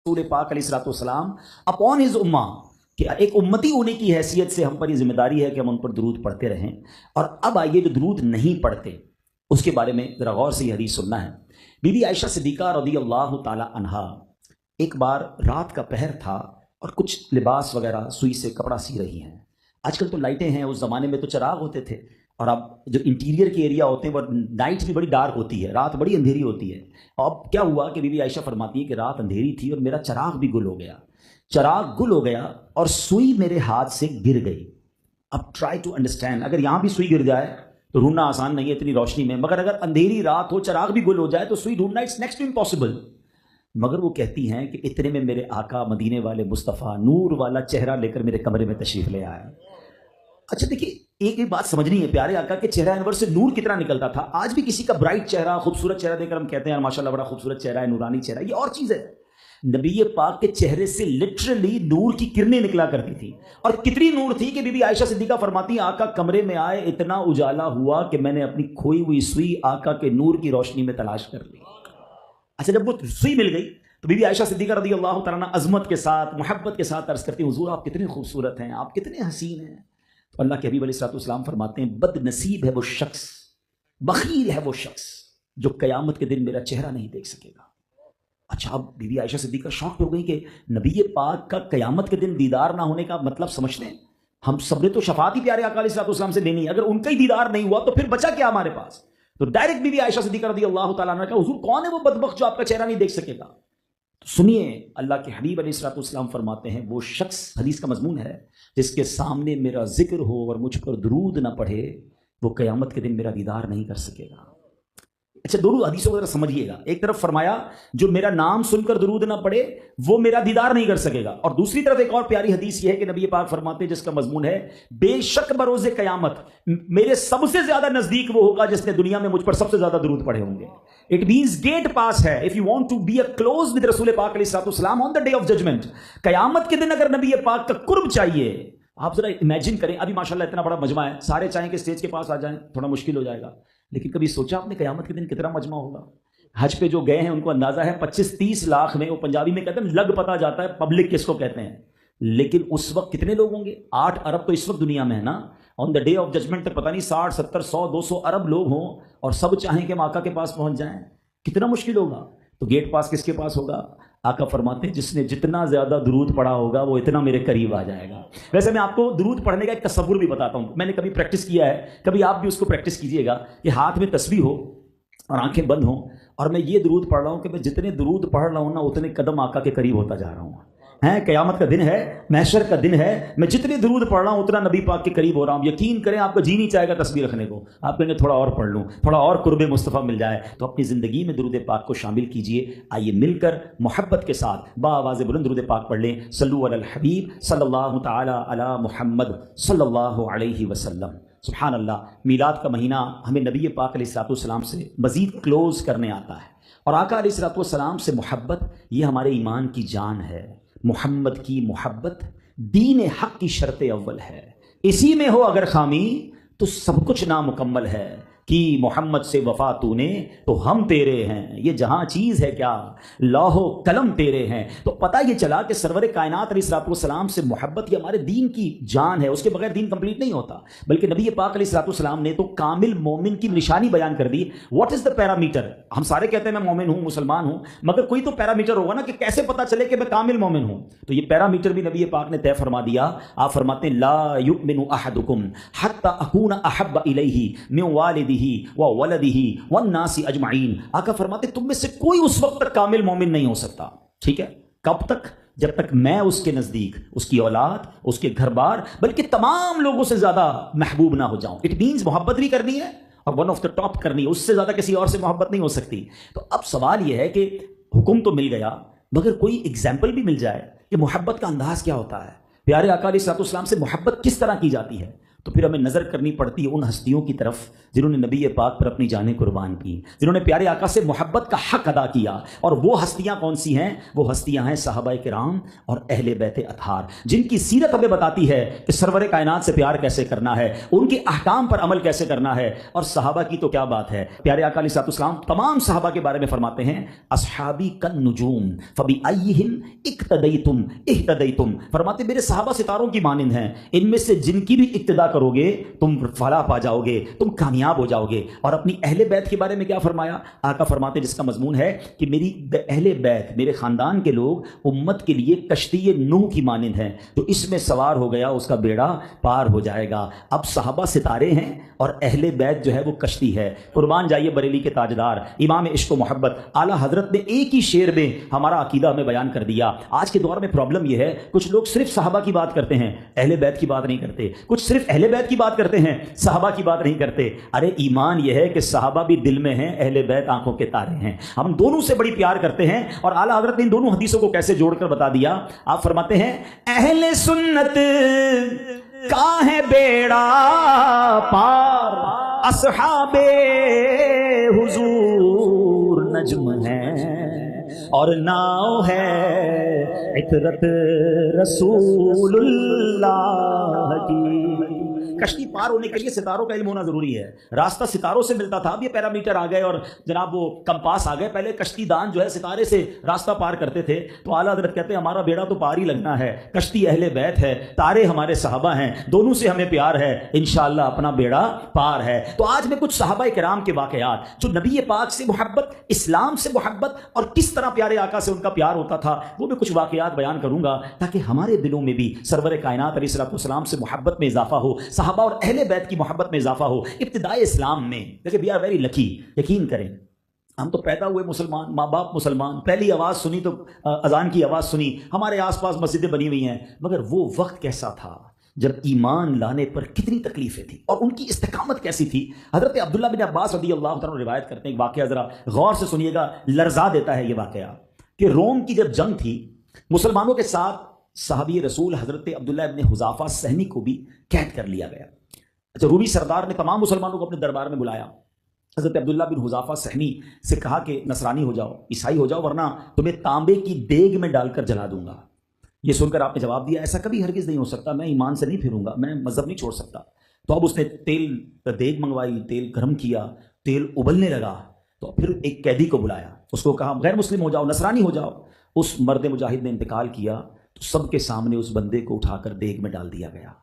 रसूल पाक अलैहिस्सलाम अपॉन हिज उम्मा कि एक उम्मती होने की हैसियत से हम पर ये जिम्मेदारी है कि हम उन पर दुरूद पढ़ते रहें। और अब आइए जो दुरूद नहीं पढ़ते उसके बारे में ज़रा गौर से ये हदीस सुनना है। बीबी आयशा सिद्दीक़ा रज़ियल्लाहु ताला अन्हा एक बार रात का पहर था और कुछ लिबास वगैरह सुई से कपड़ा सी रही हैं। आजकल तो लाइटें हैं, उस ज़माने में तो चिराग होते थे और अब जो इंटीरियर के एरिया होते हैं वो नाइट भी बड़ी डार्क होती है, रात बड़ी अंधेरी होती है। अब क्या हुआ कि बीबी आयशा फरमाती है कि रात अंधेरी थी और मेरा चिराग भी गुल हो गया, चिराग गुल हो गया और सुई मेरे हाथ से गिर गई। अब ट्राई टू अंडरस्टैंड, अगर यहाँ भी सुई गिर जाए तो ढूंढना आसान नहीं है इतनी रोशनी में, मगर अगर अंधेरी रात हो चिराग भी गुल हो जाए तो सुई ढूंढना इट्स नेक्स्ट टू इम्पॉसिबल। मगर वो कहती हैं कि इतने में मेरे आका मदीने वाले मुस्तफ़ा नूर वाला चेहरा लेकर मेरे कमरे में तशरीफ ले आया। अच्छा देखिए, एक बात समझनी है, प्यारे आका के चेहरा अनवर से नूर कितना निकलता था। आज भी किसी का ब्राइट चेहरा, खूबसूरत चेहरा देखकर हम कहते हैं माशाल्लाह बड़ा खूबसूरत चेहरा है, नूरानी चेहरा, ये और चीज़ है। नबी पाक के चेहरे से लिटरली नूर की किरणें निकला करती थी। और कितनी नूर थी कि बीबी आयशा सिद्दीक़ा फरमाती आका कमरे में आए, इतना उजाला हुआ कि मैंने अपनी खोई हुई सुई आका के नूर की रोशनी में तलाश कर ली। अच्छा, जब वो सुई मिल गई तो बीबी आयशा सिद्दीक़ा रज़ियल्लाहु तआला अन्हा अज़मत के साथ, मोहब्बत के साथ अर्ज़ करती, हुज़ूर आप कितने खूबसूरत हैं, आप कितने हसीन हैं। तो अल्लाह के हबीब अलैहिस्सलाम फरमाते हैं बदनसीब है वो शख्स, बखील है वो शख्स जो क़यामत के दिन मेरा चेहरा नहीं देख सकेगा। अच्छा, अब बीबी आयशा सिद्दीक़ा शॉक हो गई कि नबी पाक का क़यामत के दिन दीदार ना होने का मतलब समझते हैं। हम सबने तो शफात ही प्यारे आका अलैहिस्सलाम से लेनी है, अगर उनका ही दीदार नहीं हुआ तो फिर बचा क्या हमारे पास। तो डायरेक्ट बीबी आयशा सिद्दीक़ा रज़ियल्लाहु तआला अन्हा का, हुज़ूर कौन है वो बदबख्त जो आपका चेहरा नहीं देख सकेगा। तो सुनिए, अल्लाह के हबीब अलैहिस्सलाम फरमाते हैं वो शख्स, हदीस का मजमून है, जिसके सामने मेरा जिक्र हो और मुझ पर दुरूद ना पढ़े वो क़यामत के दिन मेरा दीदार नहीं कर सकेगा। अच्छा, दोनों हदीसों को जरा समझिएगा। एक तरफ फरमाया जो मेरा नाम सुनकर दुरूद ना पढ़े वो मेरा दीदार नहीं कर सकेगा, और दूसरी तरफ एक और प्यारी हदीस ये है कि नबी पाक फरमाते हैं जिसका मजमून है बेशक बरोज़े क़यामत मेरे सबसे ज्यादा नजदीक वो होगा जिसने दुनिया में मुझ पर सबसे ज्यादा दुरूद पढ़े होंगे। इट मींस गेट पास है if you want to be a close with रसूल पाक अलैहिस्सलाम on the day of judgment. क़यामत के दिन अगर नबी पाक का कुर्ब चाहिए, आप जरा इमेजिन करें, अभी माशाल्लाह इतना बड़ा मजमा है, सारे चाहें कि स्टेज के पास आ जाएं, थोड़ा मुश्किल हो जाएगा, लेकिन कभी सोचा आपने क़यामत के दिन कितना मजमा होगा। हज पे जो गए हैं उनको अंदाजा है 25-30 लाख में, वो पंजाबी में कहते हैं लग पता जाता है पब्लिक किसको कहते हैं, लेकिन उस वक्त कितने लोग होंगे। 8 अरब तो इस वक्त दुनिया में है ना, on the day of judgment तक पता नहीं 60, 70, 100, 200 अरब लोग हों और सब चाहें कि हम आका के पास पहुंच जाएं, कितना मुश्किल होगा। तो गेट पास किसके पास होगा? आका फरमाते हैं जिसने जितना ज्यादा दुरूद पढ़ा होगा वो इतना मेरे करीब आ जाएगा। वैसे मैं आपको दुरूद पढ़ने का एक तसव्वुर भी बताता हूं, मैंने कभी प्रैक्टिस किया है, कभी आप भी उसको प्रैक्टिस कीजिएगा कि हाथ में तस्बीह हो और आंखें बंद हो और मैं ये दुरूद पढ़ रहा हूं कि मैं जितने दुरूद पढ़ रहा हूं ना उतने कदम आका के करीब होता जा रहा हूं। हैं, क़यामत का दिन है, महशर का दिन है, मैं जितने दुरूद पढ़ रहा हूं उतना नबी पाक के करीब हो रहा हूं। यकीन करें आपका जी नहीं चाहेगा तस्बीह रखने को, आप कहेंगे थोड़ा और पढ़ लूं, थोड़ा और कुर्बे मुस्तफ़ा मिल जाए। तो अपनी ज़िंदगी में दुरूद पाक को शामिल कीजिए। आइए मिलकर मोहब्बत के साथ बाआवाज़ बुलंद दुरूद पाक पढ़ लें। सल्लु अलल हबीब सल्लल्लाहु तआला अला मुहम्मद सल्लल्लाहु अलैहि वसल्लम। सुभान अल्लाह, मीलाद का महीना हमें नबी पाक अलैहिस्सलाम से मज़ीद क्लोज़ करने आता है और आका अलैहिस्सलाम से मोहब्बत ये हमारे ईमान की जान है। मोहम्मद की मोहब्बत दीन हक की शर्त अव्वल है, इसी में हो अगर खामी तो सब कुछ नामुकम्मल है। कि मोहम्मद से वफा तूने तो हम तेरे हैं, ये जहां चीज़ है क्या लौहो कलम तेरे हैं। तो पता ये चला कि सरवर कायनात अलैहिस्सलाम से मोहब्बत ये हमारे दीन की जान है, उसके बगैर दीन कंप्लीट नहीं होता। बल्कि नबी पाक अलैहिस्सलाम ने तो कामिल मोमिन की निशानी बयान कर दी। What is the parameter? हम सारे कहते हैं मैं मोमिन हूं, मुसलमान हूं, मगर कोई तो पैरामीटर होगा ना कि कैसे पता चले कि मैं कामिल मोमिन हूं। तो ये पैरामीटर भी नबी पाक ने तय फरमा दिया। आप फरमाते हैं ला युमिनु अहदुकुम हत्ता अकूना अहब्बा इलैहि मिन वालिदिही व वलदिही वन्नासी अजमाइन। आका फरमाते तुम में से कोई उस वक्त तक कामिल मोमिन नहीं हो सकता। ठीक है, कब तक? जब तक मैं उसके नजदीक, उसकी औलाद, उसके घर बार, बल्कि तमाम लोगों से ज्यादा महबूब ना हो जाऊं। इट मींस मोहब्बत भी करनी है और वन ऑफ द टॉप करनी है, उससे ज्यादा किसी और से मोहब्बत नहीं हो सकती। तो अब सवाल यह है कि हुक्म तो मिल गया, मगर कोई एग्जाम्पल भी मिल जाए कि मोहब्बत का अंदाज क्या होता है, प्यारे आका अलैहिस्सलाम से मोहब्बत किस तरह की जाती है। तो फिर हमें नजर करनी पड़ती है उन हस्तियों की तरफ जिन्होंने नबी पाक पर अपनी जानें कुर्बान की, जिन्होंने प्यारे आका से मोहब्बत का हक अदा किया। और वो हस्तियां कौन सी हैं? वो हस्तियां हैं सहाबा किराम और अहले बैत अतहार, जिनकी सीरत हमें बताती है कि सरवर कायनात से प्यार कैसे करना है, उनके अहकाम पर अमल कैसे करना है। और सहाबा की तो क्या बात है, प्यारे आका अलैहिस्सलाम तमाम सहाबा के बारे में फरमाते हैं, अस्हाबी कन नुजूम फबी अय्यिहिम इक्तदैतुम इह्तदैतुम। फरमाते मेरे सहाबा सितारों की मानिंद हैं, इनमें से जिनकी भी इक्तिदा करोगे तुम फलाह पा जाओगे, तुम कामयाब हो जाओगे। और अपनी अहले बैत के बारे में क्या फरमाया? आका फरमाते जिसका मजमून है कि मेरी अहले बैत, मेरे खानदान के लोग उम्मत के लिए कश्ती नूह की मानिंद हैं, तो इसमें सवार हो गया उसका बेड़ा पार हो जाएगा। अब सहाबा सितारे हैं और अहले बैत जो है वो कश्ती है। कुर्बान जाइए बरेली के ताजदार इमाम इश्क व मोहब्बत आला हजरत ने एक ही शेर में हमारा अकीदा हमें बयान कर दिया। आज के दौर में प्रॉब्लम यह है, कुछ लोग सिर्फ सहाबा की बात करते हैं, अहले बैत की बात नहीं करते, कुछ सिर्फ अहले बैत की बात करते हैं, सहाबा की बात नहीं करते। अरे ईमान यह है कि सहाबा भी दिल में हैं, अहले बैत आंखों के तारे हैं। हम दोनों से बड़ी प्यार करते हैं। और आला हजरत ने इन दोनों हदीसों को कैसे जोड़कर बता दिया। आप फरमाते हैं अहले सुन्नत का है बेड़ा पार, असहाबे हुजूर नज्म है और नाव है इतरत रसूलुल्लाह की। कश्ती पार होने के लिए सितारों का इल्म होना जरूरी है। रास्ता सितारों से मिलता था, अब ये पैरामीटर आ गए और जनाब वो कंपास आ गए। पहले कश्ती दान जो है सितारे से रास्ता पार करते थे। तो आला हज़रत कहते हैं हमारा बेड़ा तो पार ही लगना है, कश्ती अहले बैत है, तारे हमारे सहाबा हैं, दोनों से हमें प्यार है, इंशाअल्लाह अपना बेड़ा पार है। तो आज मैं कुछ सहाबा किराम के वाकयात, जो नबी पाक से मोहब्बत, इस्लाम से मोहब्बत और किस तरह प्यारे आका से उनका प्यार होता था, वो मैं कुछ वाकयात बयान करूंगा ताकि हमारे दिलों में भी सरवर कायनात अलैहिस्सलाम से मोहब्बत में इजाफा हो, सहाबा और अहले बैत की मोहब्बत में इजाफा हो। इब्तिदाई इस्लाम में देखिए वी आर वेरी लकी, यकीन करें हम तो पैदा हुए मुसलमान, माँ बाप मुसलमान, पहली आवाज़ सुनी तो अजान की आवाज़ सुनी, हमारे आसपास मस्जिदें बनी हुई हैं, मगर वो वक्त कैसा था जब ईमान लाने पर कितनी तकलीफें थी और उनकी इस्तिकामत कैसी थी। हज़रत अब्दुल्ला बिन अब्बास रज़ियल्लाहु तआला अन्हु रिवायत करते हैं एक वाक़या, ज़रा गौर से सुनिएगा, लर्जा देता है ये वाक़या कि रोम की जब जंग थी मुसलमानों के साथ, सहाबी रसूल हज़रत अब्दुल्ला इब्न हुज़ाफ़ा सहमी को भी कैद कर लिया गया। अच्छा, रूमी सरदार ने तमाम मुसलमानों को अपने दरबार में बुलाया। हज़रत अब्दुल्ला बिन हुज़ाफ़ा सहमी से कहा कि नसरानी हो जाओ, ईसाई हो जाओ, वरना तुम्हें तांबे की देग में डालकर जला दूंगा। ये सुनकर आपने जवाब दिया ऐसा कभी हरगिज़ नहीं हो सकता, मैं ईमान से नहीं फिरूंगा, मैं मजहब नहीं छोड़ सकता। तो अब उसने तेल देग मंगवाई, तेल गर्म किया, तेल उबलने लगा, तो फिर एक कैदी को बुलाया, उसको कहा गैर मुस्लिम हो जाओ, नसरानी हो जाओ। उस मर्द मुजाहिद ने इंतकाल किया तो सबके सामने उस बंदे को उठाकर देग में डाल दिया गया।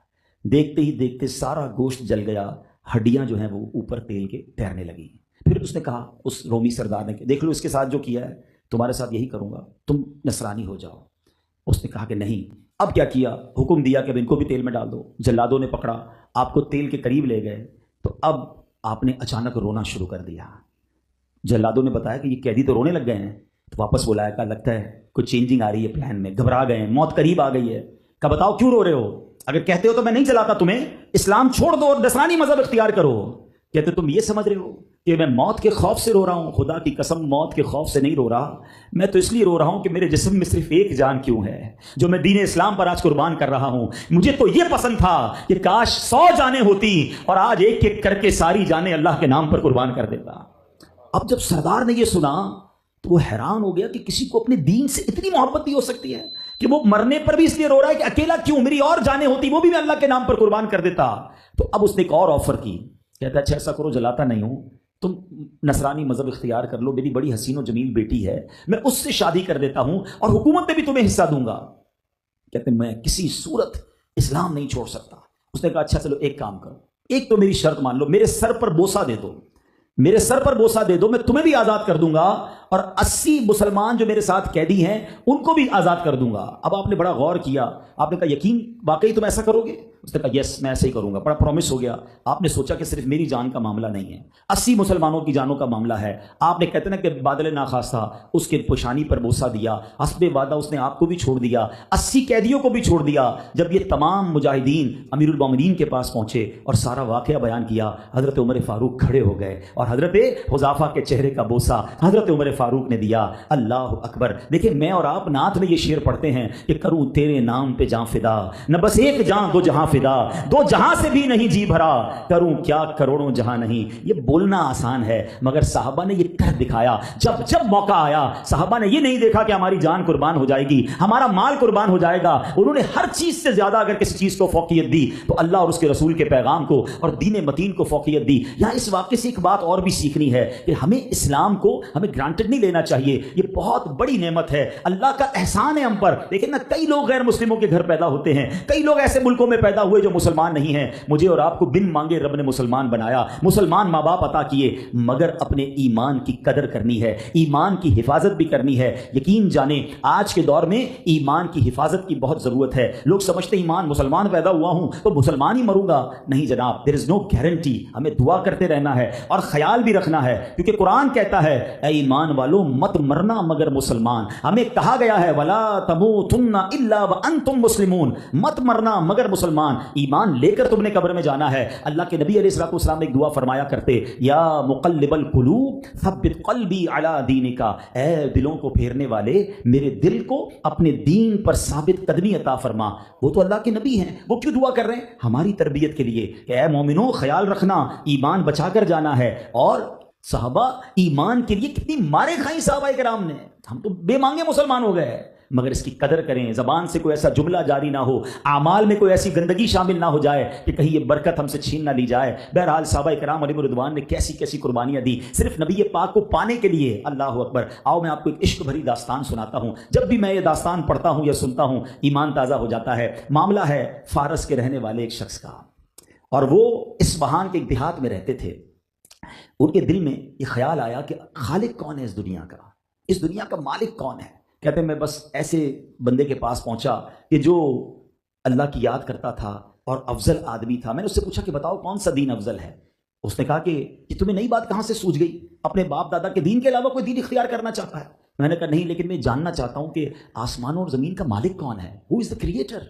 देखते ही देखते सारा गोश्त जल गया, हड्डियां जो हैं वो ऊपर तेल के तैरने लगी। फिर उसने कहा उस रोमी सरदार ने, देख लो इसके साथ जो किया है तुम्हारे साथ यही करूंगा, तुम नसरानी हो जाओ। उसने कहा कि नहीं। अब क्या किया, हुक्म दिया कि अब इनको भी तेल में डाल दो। जल्लादों ने पकड़ा, आपको तेल के करीब ले गए, तो अब आपने अचानक रोना शुरू कर दिया। जल्लादों ने बताया कि ये कैदी तो रोने लग गए हैं, तो वापस बुलाया, कहा लगता है कुछ चेंजिंग आ रही है प्लान में, घबरा गए हैं, मौत करीब आ गई है। कहा बताओ क्यों रो रहे हो, अगर कहते हो तो मैं नहीं चलाता तुम्हें, इस्लाम छोड़ दो और नसरानी मजहब इख्तियार करो। कहते तुम ये समझ रहे हो कि मैं मौत के खौफ से रो रहा हूं? खुदा की कसम मौत के खौफ से नहीं रो रहा, मैं तो इसलिए रो रहा हूं कि मेरे जिस्म में सिर्फ एक जान क्यों है जो मैं दीन इस्लाम पर आज कुर्बान कर रहा हूं। मुझे तो ये पसंद था कि काश 100 जानें होती और आज एक एक करके सारी जानें अल्लाह के नाम पर कुर्बान कर देता। अब जब सरदार ने यह सुना तो वो हैरान हो गया कि किसी को अपने दीन से इतनी मोहब्बत भी हो सकती है कि वो मरने पर भी इसलिए रो रहा है कि अकेला क्यों, मेरी और जानें होती वो भी मैं अल्लाह के नाम पर कुर्बान कर देता। तो अब उसने एक और ऑफर की, कहता अच्छा ऐसा करो, जलाता नहीं हूं, तुम नसरानी मजहब इख्तियार कर लो, मेरी बड़ी हसीन और जमील बेटी है, मैं उससे शादी कर देता हूं और हुकूमत में भी तुम्हें हिस्सा दूंगा। कहते मैं किसी सूरत इस्लाम नहीं छोड़ सकता। उसने कहा अच्छा चलो एक काम करो, एक तो मेरी शर्त मान लो, मेरे सर पर बोसा दे दो, मेरे सर पर बोसा दे दो, मैं तुम्हें भी आजाद कर दूंगा और 80 मुसलमान जो मेरे साथ कैदी हैं उनको भी आजाद कर दूंगा। अब आपने बड़ा गौर किया, आपने कहा यकीन वाकई तुम ऐसा करोगे? उसने कहा यस मैं ऐसे ही करूंगा, बड़ा प्रॉमिस हो गया। आपने सोचा कि सिर्फ मेरी जान का मामला नहीं है, 80 मुसलमानों की जानों का मामला है। आपने कहते ना कि बादल नाखास्ता उसके पुशानी पर बोसा दिया, हस्बे वादा उसने आपको भी छोड़ दिया, 80 कैदियों को भी छोड़ दिया। जब ये तमाम मुजाहिदीन अमीरुल मोमिनीन के पास पहुंचे और सारा वाकया बयान किया, हजरत उमर फारूक खड़े हो गए और اور حضرت حذیفہ کے چہرے کا بوسہ حضرت عمر فاروق نے دیا۔ اللہ اکبر۔ دیکھیں میں اور آپ نعت میں یہ شعر پڑھتے ہیں کہ کروں تیرے نام پہ جاں فدا، نہ بس ایک جاں دو جہاں فدا، دو جہاں سے بھی نہیں جی بھرا، کروں کیا کروڑوں جہاں نہیں۔ یہ بولنا آسان ہے مگر صحابہ نے یہ کر دکھایا۔ جب جب موقع آیا صحابہ نے یہ نہیں دیکھا کہ ہماری جان قربان ہو جائے گی، ہمارا مال قربان ہو جائے گا، انہوں نے ہر چیز سے زیادہ اگر کسی چیز کو فوقیت دی تو اللہ اور اس کے رسول کے پیغام کو اور دین متین کو فوقیت دی۔ یہاں اس واقعے سے ایک بات اور بھی سیکھنی ہے کہ ہمیں اسلام کو ہمیں گرانٹڈ نہیں لینا چاہیے، یہ بہت بڑی نعمت ہے، اللہ کا احسان ہے ہم پر۔ لیکن نا کئی لوگ غیر مسلموں کے گھر پیدا ہوتے ہیں، کئی لوگ ایسے ملکوں میں پیدا ہوئے جو مسلمان نہیں ہیں، مجھے اور آپ کو بن مانگے رب نے مسلمان بنایا، مسلمان ماں باپ عطا کیے، مگر اپنے ایمان کی قدر کرنی ہے، ایمان کی حفاظت بھی کرنی ہے۔ یقین جانیں آج کے دور میں ایمان کی حفاظت کی بہت ضرورت ہے۔ لوگ سمجھتے ہیں ایمان مسلمان پیدا ہوا ہوں تو مسلمان ہی مروں گا، نہیں جناب، دیر از نو گارنٹی۔ ہمیں دعا کرتے رہنا ہے اور خیال بھی رکھنا ہے، کیونکہ قرآن کہتا ہے اے ایمان والو مت مرنا مگر مسلمان۔ ہمیں کہا گیا ہے ولا تموتن الا وانتم مسلمون، مت مرنا مگر مسلمان، ایمان لے کر تم نے قبر میں جانا ہے۔ اللہ کے نبی علیہ الصلوۃ والسلام ایک دعا فرمایا کرتے، یا مقلب القلوب ثبت قلبی علی دینک، اے دلوں کو پھیرنے والے میرے دل کو اپنے دین پر ثابت قدمی عطا فرما۔ وہ تو اللہ کے نبی ہیں، وہ کیوں دعا کر رہے ہیں؟ ہماری تربیت کے لیے کہ اے مومنوں خیال رکھنا، ایمان بچا کر جانا ہے۔ اور صحابہ ایمان کے لیے کتنی مارے کھائیں صحابہ کرام نے، ہم تو بے مانگے مسلمان ہو گئے، مگر اس کی قدر کریں، زبان سے کوئی ایسا جملہ جاری نہ ہو، اعمال میں کوئی ایسی گندگی شامل نہ ہو جائے کہ کہیں یہ برکت ہم سے چھین نہ لی جائے۔ بہرحال صحابہ کرام علیہم رضوان نے کیسی کیسی قربانیاں دی صرف نبی پاک کو پانے کے لیے۔ اللہ اکبر۔ آؤ میں آپ کو ایک عشق بھری داستان سناتا ہوں، جب بھی میں یہ داستان پڑھتا ہوں یا سنتا ہوں ایمان تازہ ہو جاتا ہے۔ معاملہ ہے فارس کے رہنے والے ایک شخص کا، اور وہ اصفہان کے ایک دیہات میں رہتے تھے۔ ان کے دل میں یہ خیال آیا کہ خالق کون ہے اس دنیا کا، اس دنیا کا مالک کون ہے؟ کہتے ہیں میں بس ایسے بندے کے پاس پہنچا کہ جو اللہ کی یاد کرتا تھا اور افضل آدمی تھا۔ میں نے اس سے پوچھا کہ بتاؤ کون سا دین افضل ہے؟ اس نے کہا کہ تمہیں نئی بات کہاں سے سوچ گئی؟ اپنے باپ دادا کے دین کے علاوہ کوئی دین اختیار کرنا چاہتا ہے؟ میں نے کہا نہیں، لیکن میں جاننا چاہتا ہوں کہ آسمانوں اور زمین کا مالک کون ہے؟ ہو از دا کریٹر؟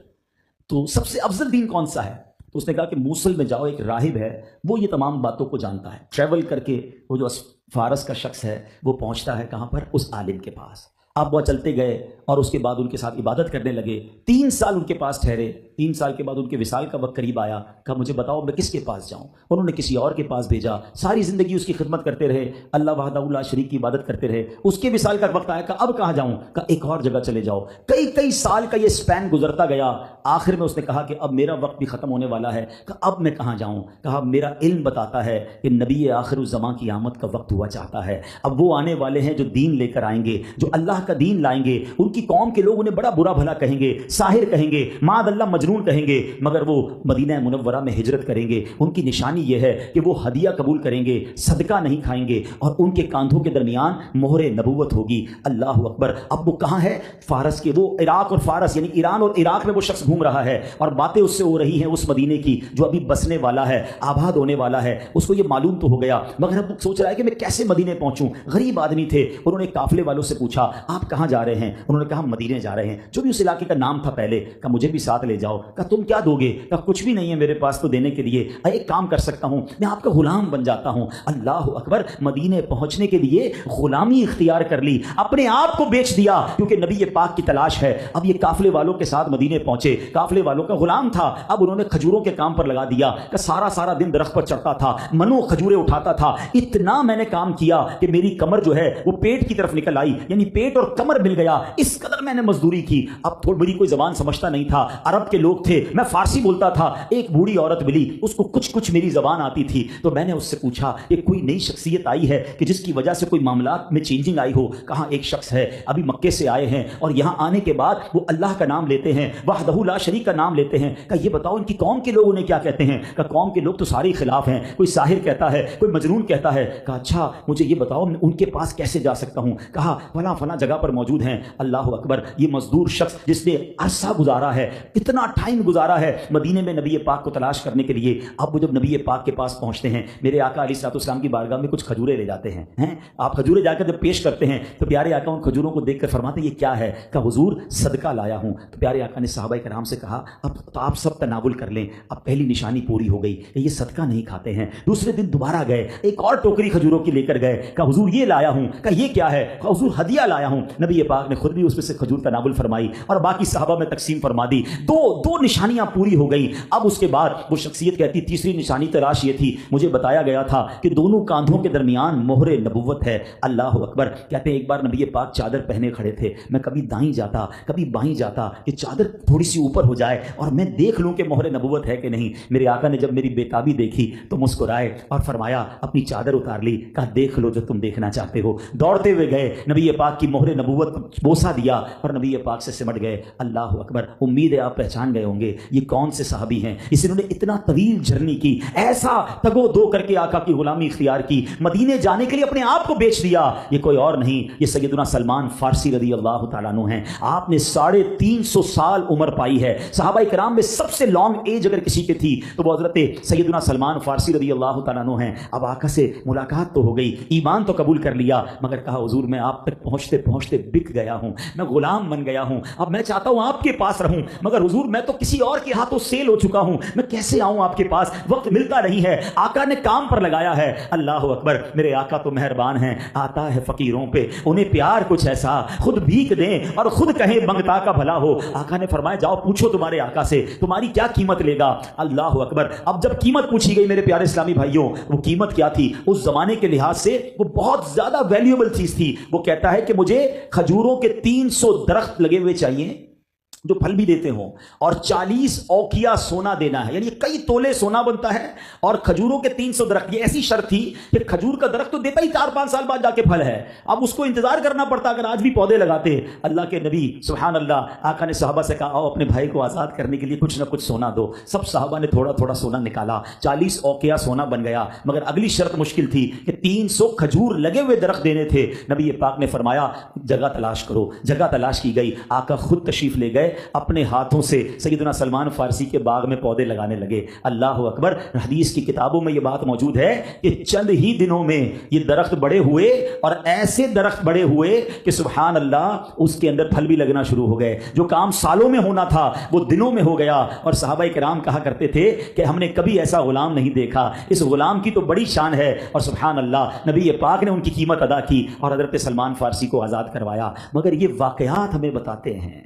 تو سب سے افضل دین کون سا ہے؟ تو اس نے کہا کہ موصل میں جاؤ، ایک راہب ہے، وہ یہ تمام باتوں کو جانتا ہے۔ ٹریول کر کے وہ جو فارس کا شخص ہے وہ پہنچتا ہے کہاں پر؟ اس عالم کے پاس۔ آپ وہ چلتے گئے اور اس کے بعد ان کے ساتھ عبادت کرنے لگے۔ 3 سال ان کے پاس ٹھہرے۔ 3 سال کے بعد ان کے وصال کا وقت قریب آیا، کہا مجھے بتاؤ میں کس کے پاس جاؤں؟ انہوں نے کسی اور کے پاس بھیجا، ساری زندگی اس کی خدمت کرتے رہے، اللہ وحدہ لا شریک کی عبادت کرتے رہے۔ اس کے وصال کا وقت آیا، کہا اب کہاں جاؤں؟ کہا ایک اور جگہ چلے جاؤ۔ کئی سال کا یہ سپین گزرتا گیا، آخر میں اس نے کہا کہ اب میرا وقت بھی ختم ہونے والا ہے، کہا اب میں کہاں جاؤں؟ کہا میرا علم بتاتا ہے کہ نبی آخر الزمان کی آمد کا وقت ہوا چاہتا ہے، اب وہ آنے والے ہیں جو دین لے کر آئیں گے، جو اللہ کا دین لائیں گے۔ ان کی قوم کے لوگ انہیں بڑا برا بھلا کہیں گے، ساحر کہیں گے، معاذ اللہ مجنون کہیں گے، مگر وہ مدینہ منورہ میں ہجرت کریں گے۔ ان کی نشانی یہ ہے کہ وہ ہدیہ قبول کریں گے، صدقہ نہیں کھائیں گے، اور ان کے کاندھوں کے درمیان مہر نبوت ہوگی۔ اللہ اکبر۔ اب وہ کہاں ہے؟ فارس کے، وہ عراق اور فارس یعنی ایران اور عراق میں وہ شخص گھوم رہا ہے، اور باتیں اس سے ہو رہی ہیں اس مدینے کی جو ابھی بسنے والا ہے، آباد ہونے والا ہے۔ اس کو یہ معلوم تو ہو گیا، مگر اب سوچ رہا ہے کہ میں کیسے مدینے پہنچوں۔ غریب آدمی تھے، انہوں نے قافلے والوں سے پوچھا آپ کہاں جا رہے ہیں؟ انہوں نے کہا ہم مدینے جا رہے ہیں، جو بھی اس علاقے کا نام تھا پہلے۔ کہا مجھے بھی ساتھ لے جاؤ۔ کہا تم کیا دو گے؟ کہا کچھ بھی نہیں ہے میرے پاس تو دینے کے لیے، ایک کام کر سکتا ہوں، میں آپ کا غلام بن جاتا ہوں۔ اللہ اکبر۔ مدینے پہنچنے کے لیے غلامی اختیار کر لی، اپنے آپ کو بیچ دیا، کیونکہ نبی پاک کی تلاش ہے۔ اب یہ قافلے والوں کے ساتھ مدینے پہنچے، قافلے والوں کا غلام تھا، اب انہوں نے کھجوروں کے کام پر لگا دیا کہ سارا دن درخت پر چڑھتا تھا، منو کھجوریں اٹھاتا تھا۔ اتنا میں نے کام کیا کہ میری کمر جو ہے وہ پیٹ کی طرف نکل آئی، یعنی پیٹ اور کمر مل گیا، اس قدر میں نے مزدوری کی۔ اب تھوڑی بڑی کوئی زبان سمجھتا نہیں تھا، عرب کے لوگ تھے، میں فارسی بولتا تھا۔ ایک بوڑھی عورت ملی، اس کو کچھ میری زبان آتی تھی، تو میں نے اس سے پوچھا کہ کوئی نئی شخصیت آئی ہے کہ جس کی وجہ سے کوئی معاملات میں چینجنگ آئی ہو؟ کہاں ایک شخص ہے، ابھی مکے سے آئے ہیں، اور یہاں آنے کے بعد وہ اللہ کا نام لیتے ہیں، وحدہ لا شریک کا نام لیتے ہیں۔ کہا یہ بتاؤ ان کی قوم کے لوگ انہیں کیا کہتے ہیں؟ کہا قوم کے لوگ تو سارے خلاف ہیں، کوئی ساحر کہتا ہے، کوئی مجنون کہتا ہے۔ کہا اچھا مجھے یہ بتاؤ میں ان کے پاس کیسے جا سکتا ہوں؟ کہا فلاں جگہ जगह पर मौजूद हैं। अल्लाह अकबर, ये मजदूर शख्स जिसने अरसा गुजारा है, इतना टाइम गुजारा है मदीने में नबी पाक को तलाश करने के लिए, अब वो जब नबी पाक के पास पहुंचते हैं, मेरे आका अलैहिस्सलाम की बारगाह में कुछ खजूरें ले जाते हैं। आप खजूरें जाकर जब पेश करते हैं तो प्यारे आका उन खजूरों को देखकर फरमाते हैं ये क्या है? कहा हुजूर सदका लाया हूं। तो प्यारे आका ने सहाबा कराम से कहा अब तो आप सब तनावुल कर लें, अब पहली निशानी पूरी हो गई, ये सदका नहीं खाते हैं। दूसरे दिन दोबारा गए, एक और टोकरी खजूरों की लेकर गए, कहा हुजूर ये लाया हूं। कहा ये क्या है? कहा हुजूर हदिया लाया हूं। नबी पाक ने खुद भी उसमें से खजूर तनावुल फरमाई और बाकी सहाबा में तकसीम फरमा दी। दो निशानियां पूरी हो गई। अब उसके बाद वो शख्सियत कहती तीसरी निशानी तलाश ये थी, मुझे बताया गया था कि दोनों कांधों के दरमियान मोहरे नबुव्वत है। अल्लाह अकबर। कहते हैं एक बार नबी पाक चादर पहने खड़े थे, मैं कभी दाईं जाता कभी बाईं जाता कि चादर थोड़ी सी ऊपर हो जाए और मैं देख लूं कि मोहरे नबुव्वत है कि नहीं। मेरे आका ने जब मेरी बेताबी देखी तो मुस्कुराए और फरमाया अपनी चादर उतार ली, कहा देख लो जो तुम देखना चाहते हो। दौड़ते हुए गए, नबी पाक की मोहरे नबुव्वत को बोसा दिया और नबी पाक से सिमट गए। अल्लाह अकबर। उम्मीद है आप पहचान गए होंगे ये कौन से सहाबी हैं जिन्होंने इतना तवील जर्नी की, ऐसा तगो दो करके आका की गुलामी इख्तियार की, मदीने जाने के लिए अपने आप को बेच दिया। ये कोई और नहीं, ये सैयदना सलमान फारसी रज़ी अल्लाह तआला अन्हु हैं। आपने 350 साल उम्र पाई है। सहाबा इकराम में सबसे लॉन्ग एज अगर किसी की थी तो वो हज़रत सैयदना सलमान फारसी रज़ी अल्लाह तआला अन्हु हैं। अब आका से मुलाकात तो हो गई, ईमान तो कबूल कर लिया, मगर कहा हुजूर मैं आप तक पहुंचते पहुंचते बिक गया हूं, मैं गुलाम बन गया हूं, अब मैं चाहता हूं आपके पास रहूं, मगर हुजूर मैं तो किसी और के हाथों सेल हो चुका हूं, मैं कैसे आऊं आपके पास? वक्त मिलता नहीं है। आका ने काम पर लगाया है। अल्लाह अकबर। मेरे आका तो मेहरबान हैं, आता है फकीरों पे, उन्हें प्यार कुछ ऐसा, खुद भीख दें और खुद कहें मंगता का भला हो। आका ने फरमाया जाओ पूछो तुम्हारे आका से तुम्हारी क्या कीमत लेगा। अल्लाह अकबर। अब जब कीमत पूछी गई मेरे प्यारे इस्लामी भाइयों, वो कीमत क्या थी? उस जमाने के लिहाज से वो बहुत ज्यादा वैल्यूएबल चीज थी। वो कहता है कि मुझे खजूरों के 300 दरख्त लगे हुए चाहिए जो फल भी देते हों और 40 औकिया सोना देना है, यानी कई तोले सोना बनता है और खजूरों के 300 दरख्त। ये ऐसी शर्त थी कि खजूर का दरख्त तो देता ही 4-5 साल बाद जाके फल है, अब उसको इंतजार करना पड़ता अगर आज भी पौधे लगाते। अल्लाह के नबी सुभान अल्लाह, आका ने सहाबा से कहा आओ अपने भाई को आजाद करने के लिए कुछ ना कुछ सोना दो। सब सहाबा ने थोड़ा थोड़ा सोना निकाला, 40 औकिया सोना बन गया, मगर अगली शर्त मुश्किल थी कि 300 खजूर लगे हुए दरख्त देने थे। नबी पाक ने फरमाया जगह तलाश करो। जगह तलाश की गई, आका खुद तशरीफ ले गए, अपने हाथों से सैयदना सलमान फारसी के बाग में पौधे लगाने लगे। अल्लाह अकबर। हदीस की किताबों में यह बात मौजूद है कि चंद ही दिनों में ये दरख्त बड़े हुए और ऐसे दरख्त बड़े हुए कि सुभान अल्लाह उसके अंदर फल भी लगना शुरू हो गए। जो काम सालों में होना था वो दिनों में हो गया। और सहाबा किराम कहा करते थे कि हमने कभी ऐसा गुलाम नहीं देखा, इस गुलाम की तो बड़ी शान है। और सुभान अल्लाह नबी पाक ने उनकी कीमत अदा की और हजरत सलमान फारसी को आजाद करवाया। मगर ये वाकयात हमें बताते हैं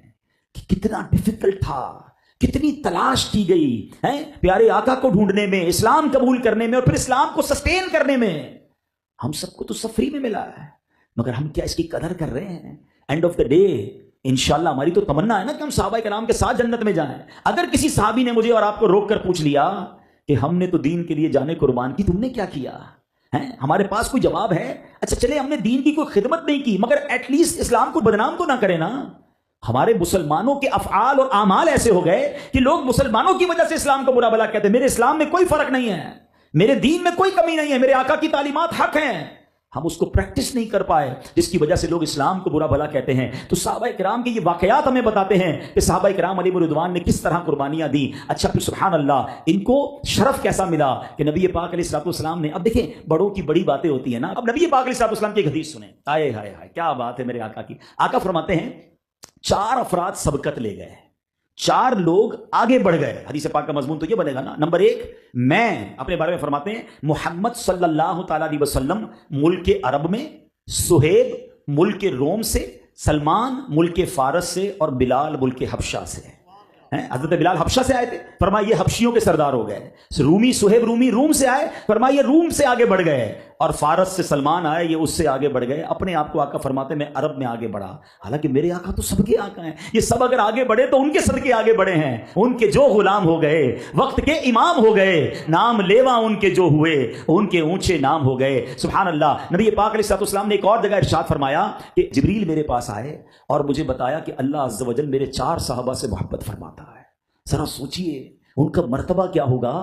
कि कितना डिफिकल्ट था, कितनी तलाश की गई है प्यारे आका को ढूंढने में, इस्लाम कबूल करने में और फिर इस्लाम को सस्टेन करने में। हम सबको तो सफरी में मिला है, मगर हम क्या इसकी कदर कर रहे हैं? एंड ऑफ द डे इंशाल्लाह हमारी तो तमन्ना है ना कि हम सहाबा किराम के साथ जन्नत में जाएं। अगर किसी सहाबी ने मुझे और आपको रोक कर पूछ लिया कि हमने तो दीन के लिए जाने कुर्बान की, तुमने क्या किया है? हमारे पास कोई जवाब है? अच्छा चले हमने दीन की कोई खिदमत नहीं की, मगर एटलीस्ट इस्लाम को बदनाम तो ना करें ना। हमारे मुसलमानों के अफआल और आमाल ऐसे हो गए कि लोग मुसलमानों की वजह से इस्लाम को बुरा भला कहते हैं। मेरे इस्लाम में कोई फर्क नहीं है, मेरे दीन में कोई कमी नहीं है, मेरे आका की तालीमात हक हैं, हम उसको प्रैक्टिस नहीं कर पाए जिसकी वजह से लोग इस्लाम को बुरा भला कहते हैं। तो सहाबा किराम के ये वाकयात हमें बताते हैं कि सहाबा किराम अलैहिम रिदवान ने किस तरह कुर्बानियां दी। अच्छा फिर सुभान अल्लाह इनको शरफ कैसा मिला कि नबी पाक अलैहिस्सलाम ने, अब देखें बड़ों की बड़ी बातें होती है ना। अब नबी पाक अलैहिस्सलाम की एक हदीस सुने, आए हाय हाय क्या बात है मेरे आका की। आका फरमाते हैं 4 अफराद सबकत ले गए, 4 लोग आगे बढ़ गए। हदीस पाक का मजमून तो ये बनेगा ना। नंबर 1, मैं अपने बारे में फरमाते हैं मोहम्मद सल्लल्लाहु ताला अलैहि वसल्लम मुल्क अरब में, सुहेब मुल्क रोम से, सलमान मुल्क फारस से और बिलाल मुल्क हबशा से। हजरत बिलाल हबशा से आए थे, फरमाया ये हबशियों के सरदार हो गए। रूमी सुहेब रूमी रूम से आए, फरमाया ये रूम से आगे बढ़ गए। और फारस से सलमान आए, ये उससे आगे बढ़ गए। अपने आप को आका फरमाते मैं अरब में आगे बढ़ा। हालांकि मेरे आका तो सबके आका हैं, ये सब अगर आगे बढ़े तो उनके सदके आगे बढ़े हैं। उनके जो गुलाम हो गए, वक्त के इमाम हो गए, नाम लेवा उनके जो हुए, उनके ऊंचे नाम हो गए। सुभान अल्लाह। नबी पाक अलैहिस्सलाम ने एक और जगह इरशाद फरमाया कि जिब्रील मेरे पास आए और मुझे बताया कि अल्लाह अज़्ज़ व जल मेरे 4 साहबा से मोहब्बत फरमाता है। जरा सोचिए ان کا مرتبہ کیا ہوگا؟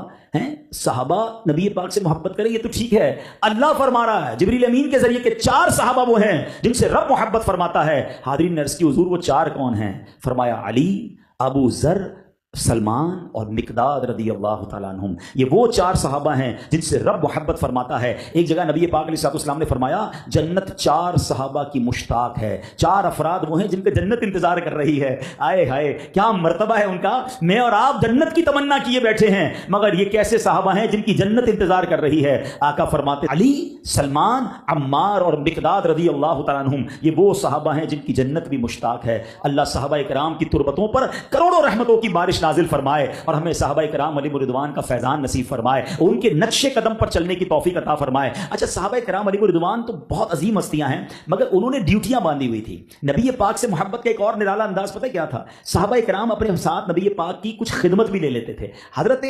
صحابہ نبی پاک سے محبت کریں یہ تو ٹھیک ہے، اللہ فرما رہا ہے جبریل امین کے ذریعے کہ 4 صحابہ وہ ہیں جن سے رب محبت فرماتا ہے۔ حاضرین نے عرض کی حضور وہ 4 کون ہیں؟ فرمایا علی، ابو ذر، سلمان اور مقداد رضی اللہ تعالیٰ عنہم، یہ وہ 4 صحابہ ہیں جن سے رب محبت فرماتا ہے۔ ایک جگہ نبی پاک علیہ الصلوۃ والسلام نے فرمایا جنت 4 صحابہ کی مشتاق ہے، 4 افراد وہ ہیں جن کا جنت انتظار کر رہی ہے۔ آئے ہائے کیا مرتبہ ہے ان کا! میں اور آپ جنت کی تمنا کیے بیٹھے ہیں، مگر یہ کیسے صحابہ ہیں جن کی جنت انتظار کر رہی ہے؟ آقا فرماتے علی، سلمان، عمار اور مقداد رضی اللہ تعالیٰ عنہم یہ وہ صحابہ ہیں جن کی جنت بھی مشتاق ہے۔ اللہ صحابہ کرام کی تربتوں پر کروڑوں رحمتوں کی بارش نازل فرمائے اور ہمیں صحابہ کرام علیہم رضوان کا فیضان نصیب فرمائے، ان کے نقش قدم پر چلنے کی توفیق عطا فرمائے۔ اچھا، صحابہ کرام علیہم رضوان تو بہت عظیم ہستیاں ہیں، مگر انہوں نے ڈیوٹیاں باندھی ہوئی تھی۔ نبی پاک سے محبت کا ایک اور نرالا انداز پتہ کیا تھا؟ صحابہ کرام اپنے ساتھ نبی پاک کی کچھ خدمت بھی لے لیتے تھے۔ حضرت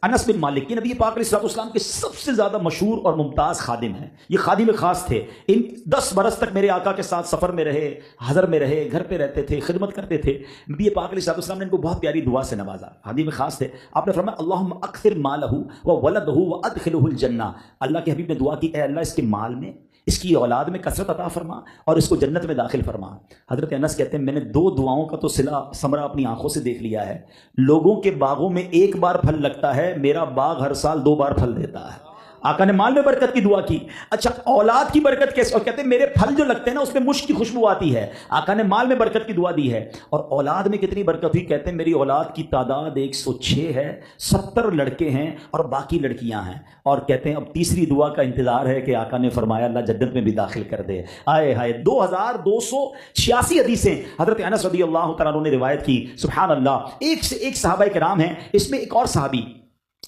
انس بن مالک، یہ نبی پاک علیہ الصلوۃ والسلام کے سب سے زیادہ مشہور اور ممتاز خادم ہیں، یہ خادم خاص تھے۔ ان 10 برس تک میرے آقا کے ساتھ سفر میں رہے، حضر میں رہے، گھر پہ رہتے تھے، خدمت کرتے تھے۔ نبی پاک علیہ الصلوۃ والسلام نے ان کو بہت پیاری دعا سے نوازا، خادم خاص تھے۔ آپ نے فرمایا اللہم اکثر مالہ وولدہ وادخلہ الجنہ، اللہ کے حبیب نے دعا کی اے اللہ اس کے مال میں، اس کی اولاد میں کثرت عطا فرما اور اس کو جنت میں داخل فرما۔ حضرت انس کہتے ہیں میں نے 2 دعاؤں کا تو صلہ ثمرہ اپنی آنکھوں سے دیکھ لیا ہے۔ لوگوں کے باغوں میں 1 بار پھل لگتا ہے، میرا باغ ہر سال 2 بار پھل دیتا ہے۔ آقا نے مال میں برکت کی دعا کی۔ اچھا، اولاد کی برکت کیسے؟ اور کہتے ہیں میرے پھل جو لگتے ہیں نا اس میں مشک کی خوشبو آتی ہے۔ آقا نے مال میں برکت کی دعا دی ہے۔ اور اولاد میں کتنی برکت ہوئی؟ کہتے ہیں میری اولاد کی تعداد 106 ہے، 70 لڑکے ہیں اور باقی لڑکیاں ہیں۔ اور کہتے ہیں اب تیسری دعا کا انتظار ہے کہ آقا نے فرمایا اللہ جنت میں بھی داخل کر دے۔ آئے ہائے، 2286 حدیثیں حضرت انس رضی اللہ تعالیٰ عنہ نے روایت کی۔ سبحان اللہ، ایک سے ایک صحابہ کرام ہیں، اس میں ایک اور صحابی،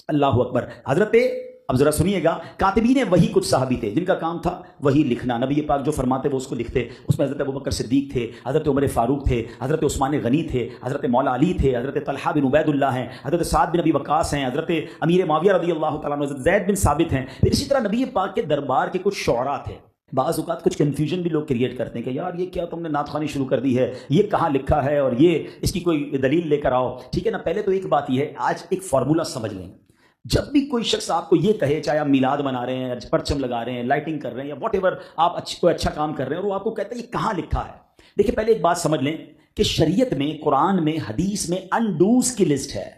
اللہ اکبر، حضرت، اب ذرا سنیے گا، کاتبین وہی کچھ صحابی تھے جن کا کام تھا وہی لکھنا، نبی پاک جو فرماتے وہ اس کو لکھتے۔ اس میں حضرت ابوبکر صدیق تھے، حضرت عمر فاروق تھے، حضرت عثمان غنی تھے، حضرت مولا علی تھے، حضرت طلحہ بن عبید اللہ ہیں، حضرت سعد بن ابی وقاص ہیں، حضرت امیر معاویہ رضی اللہ تعالیٰ عنہ، حضرت زید بن ثابت ہیں۔ پھر اسی طرح نبی پاک کے دربار کے کچھ شعراء تھے۔ بعض اوقات کچھ کنفیوژن بھی لوگ کریٹ کرتے ہیں کہ یار یہ کیا تم نے نعت خوانی شروع کر دی ہے، یہ کہاں لکھا ہے اور یہ اس کی کوئی دلیل لے کر آؤ، ٹھیک ہے نا۔ پہلے تو ایک بات یہ ہے، آج ایک فارمولہ سمجھ لیں، جب بھی کوئی شخص آپ کو یہ کہے، چاہے آپ میلاد منا رہے ہیں، پرچم لگا رہے ہیں، لائٹنگ کر رہے ہیں یا واٹ ایور آپ کوئی اچھا کام کر رہے ہیں اور وہ آپ کو کہتا ہے یہ کہاں لکھا ہے، دیکھیں پہلے ایک بات سمجھ لیں کہ شریعت میں، قرآن میں، حدیث میں انڈوز کی لسٹ ہے،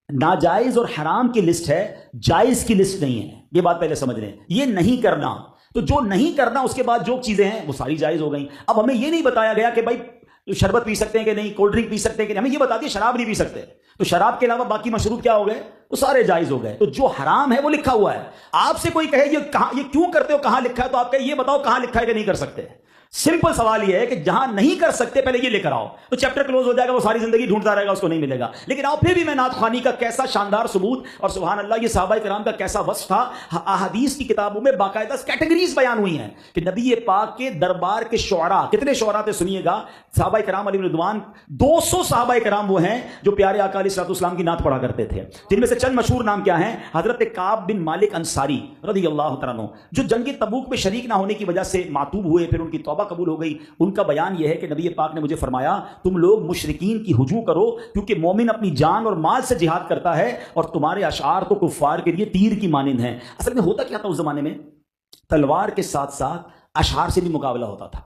ناجائز اور حرام کی لسٹ ہے، جائز کی لسٹ نہیں ہے۔ یہ بات پہلے سمجھ لیں، یہ نہیں کرنا، تو جو نہیں کرنا اس کے بعد جو چیزیں ہیں وہ ساری جائز ہو گئیں۔ اب ہمیں یہ نہیں بتایا گیا کہ بھائی شربت پی سکتے ہیں کہ نہیں، کولڈ ڈرنک پی سکتے ہیں کہ نہیں، ہمیں یہ بتا دیا شراب نہیں پی سکتے، تو شراب کے علاوہ باقی مشروب کیا ہو گئے؟ وہ سارے جائز ہو گئے۔ تو جو حرام ہے وہ لکھا ہوا ہے۔ آپ سے کوئی کہے یہ کیوں کرتے ہو، کہاں لکھا ہے، تو آپ کہیں یہ بتاؤ کہاں لکھا ہے کہ نہیں کر سکتے۔ سمپل سوال یہ ہے کہ جہاں نہیں کر سکتے پہلے یہ لے کر آؤ، تو چیپٹر کلوز ہو جائے گا، وہ ساری زندگی ڈھونڈتا رہے گا، اس کو نہیں ملے گا۔ لیکن آؤ پھر بھی میں نعت خوانی کا کیسا شاندار ثبوت، اور سبحان اللہ یہ صحابہ کرام کا کیسا وصف تھا۔ احادیث کی کتابوں میں باقاعدہ کیٹیگریز بیان ہوئی ہیں کہ نبی پاک کے دربار کے شعراء، کتنے شعراء تھے سنیے گا، صحابہ کرام علیہ رضوان 200 صحابہ کرام وہ ہیں جو پیارے آقا علیہ الصلوۃ والسلام کی نعت پڑھا کرتے تھے، جن میں سے چند مشہور نام کیا ہیں؟ حضرت کعب بن مالک انصاری رضی اللہ تعالیٰ عنہ، جو جنگ تبوک میں شریک نہ ہونے کی وجہ سے معتوب ہوئے، پھر ان کی توبہ قبول ہو گئی۔ ان کا بیان یہ ہے کہ نبی پاک نے مجھے فرمایا تم لوگ مشرکین کی ہجوم کرو، کیونکہ مومن اپنی جان اور مال سے جہاد کرتا ہے اور تمہارے اشعار تو کفار کے لیے تیر کی مانند ہیں۔ اصل میں ہوتا کیا تھا اس زمانے میں؟ تلوار کے ساتھ ساتھ اشعار سے بھی مقابلہ ہوتا تھا،